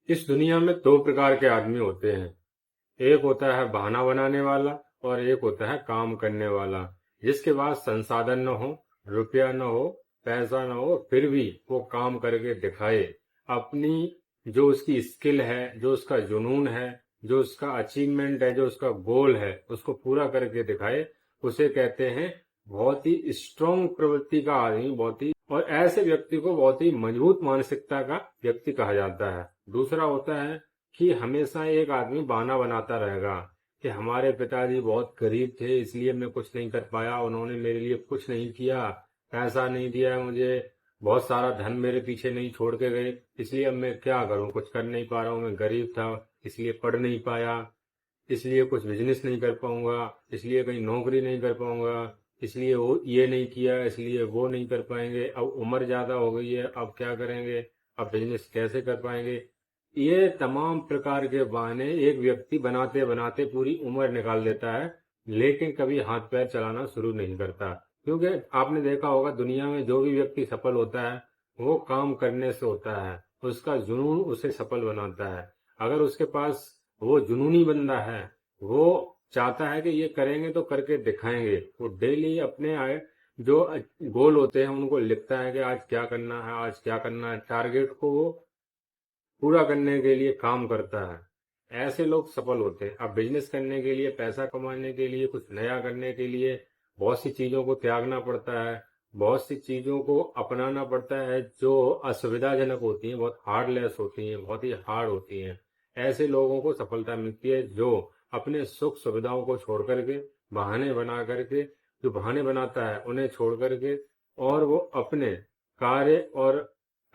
इस दुनिया में दो प्रकार के आदमी होते हैं। एक होता है बहाना बनाने वाला और एक होता है काम करने वाला, जिसके पास संसाधन न हो, रुपया न हो, पैसा न हो, फिर भी वो काम करके दिखाए। अपनी जो उसकी स्किल है, जो उसका जुनून है, जो उसका अचीवमेंट है, जो उसका गोल है, उसको पूरा करके दिखाए। उसे कहते हैं बहुत ही स्ट्रॉन्ग प्रवृत्ति का आदमी, बहुत ही, और ऐसे व्यक्ति को बहुत ही मजबूत मानसिकता का व्यक्ति कहा जाता है। दूसरा होता है कि हमेशा एक आदमी बहाना बनाता रहेगा कि हमारे पिताजी बहुत गरीब थे, इसलिए मैं कुछ नहीं कर पाया, उन्होंने मेरे लिए कुछ नहीं किया, पैसा नहीं दिया है मुझे, बहुत सारा धन मेरे पीछे नहीं छोड़ के गए, इसलिए अब मैं क्या करूं, कुछ कर नहीं पा रहा हूं, मैं गरीब था इसलिए पढ़ नहीं पाया, इसलिए कुछ बिजनेस नहीं कर पाऊंगा, इसलिए कहीं नौकरी नहीं कर पाऊंगा, इसलिए वो ये नहीं किया, इसलिए वो नहीं कर पाएंगे, अब उम्र ज्यादा हो गई है, अब क्या करेंगे, अब बिजनेस कैसे कर पाएंगे। ये तमाम प्रकार के बहाने एक व्यक्ति बनाते बनाते पूरी उम्र निकाल देता है, लेकिन कभी हाथ पैर चलाना शुरू नहीं करता। क्योंकि आपने देखा होगा दुनिया में जो भी व्यक्ति सफल होता है वो काम करने से होता है, उसका जुनून उसे सफल बनाता है। अगर उसके पास वो जुनूनी बंदा है, वो चाहता है कि ये करेंगे तो करके दिखाएंगे, वो डेली अपने आए जो गोल होते हैं उनको लिखता है कि आज क्या करना है, आज क्या करना है, टारगेट को वो पूरा करने के लिए काम करता है। ऐसे लोग सफल होते हैं। अब बिजनेस करने के लिए, पैसा कमाने के लिए, कुछ नया करने के लिए बहुत सी चीजों को त्यागना पड़ता है, बहुत सी चीजों को अपनाना पड़ता है जो असुविधाजनक होती हैं, बहुत हार्डलेस होती हैं, बहुत ही हार्ड होती हैं। ऐसे लोगों को सफलता मिलती है जो अपने सुख सुविधाओं को छोड़ करके, बहाने बना करके, जो बहाने बनाता है उन्हें छोड़ करके, और वो अपने कार्य और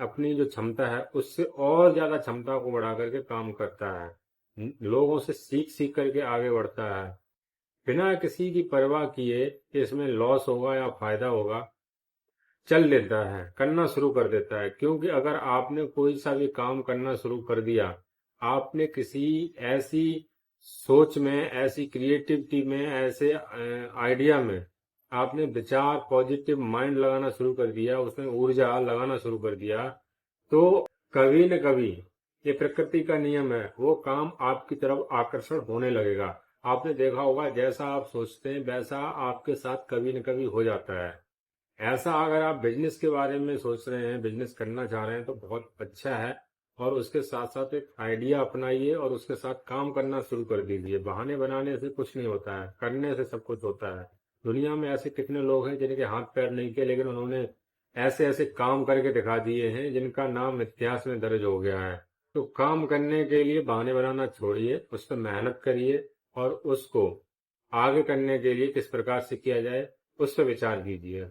अपनी जो क्षमता है उससे और ज्यादा क्षमता को बढ़ा करके काम करता है, लोगों से सीख सीख करके आगे बढ़ता है, बिना किसी की परवाह किए कि इसमें लॉस होगा या फायदा होगा, चल देता है, करना शुरू कर देता है। क्योंकि अगर आपने कोई सा भी काम करना शुरू कर दिया, आपने किसी ऐसी सोच में, ऐसी क्रिएटिविटी में, ऐसे आइडिया में आपने विचार, पॉजिटिव माइंड लगाना शुरू कर दिया, उसमें ऊर्जा लगाना शुरू कर दिया, तो कभी न कभी, ये प्रकृति का नियम है, वो काम आपकी तरफ आकर्षण होने लगेगा। आपने देखा होगा जैसा आप सोचते हैं वैसा आपके साथ कभी न कभी हो जाता है। ऐसा अगर आप बिजनेस के बारे में सोच रहे हैं, बिजनेस करना चाह रहे हैं तो बहुत अच्छा है, और उसके साथ साथ एक आइडिया अपनाइए और उसके साथ काम करना शुरू कर दीजिए। बहाने बनाने से कुछ नहीं होता है, करने से सब कुछ होता है। दुनिया में ऐसे कितने लोग हैं जिनके हाथ पैर नहीं थे, लेकिन उन्होंने ऐसे ऐसे काम करके दिखा दिए हैं जिनका नाम इतिहास में दर्ज हो गया है। तो काम करने के लिए बहाने बनाना छोड़िए, उस पर मेहनत करिए, और उसको आगे करने के लिए किस प्रकार से किया जाए उस पर विचार कीजिए।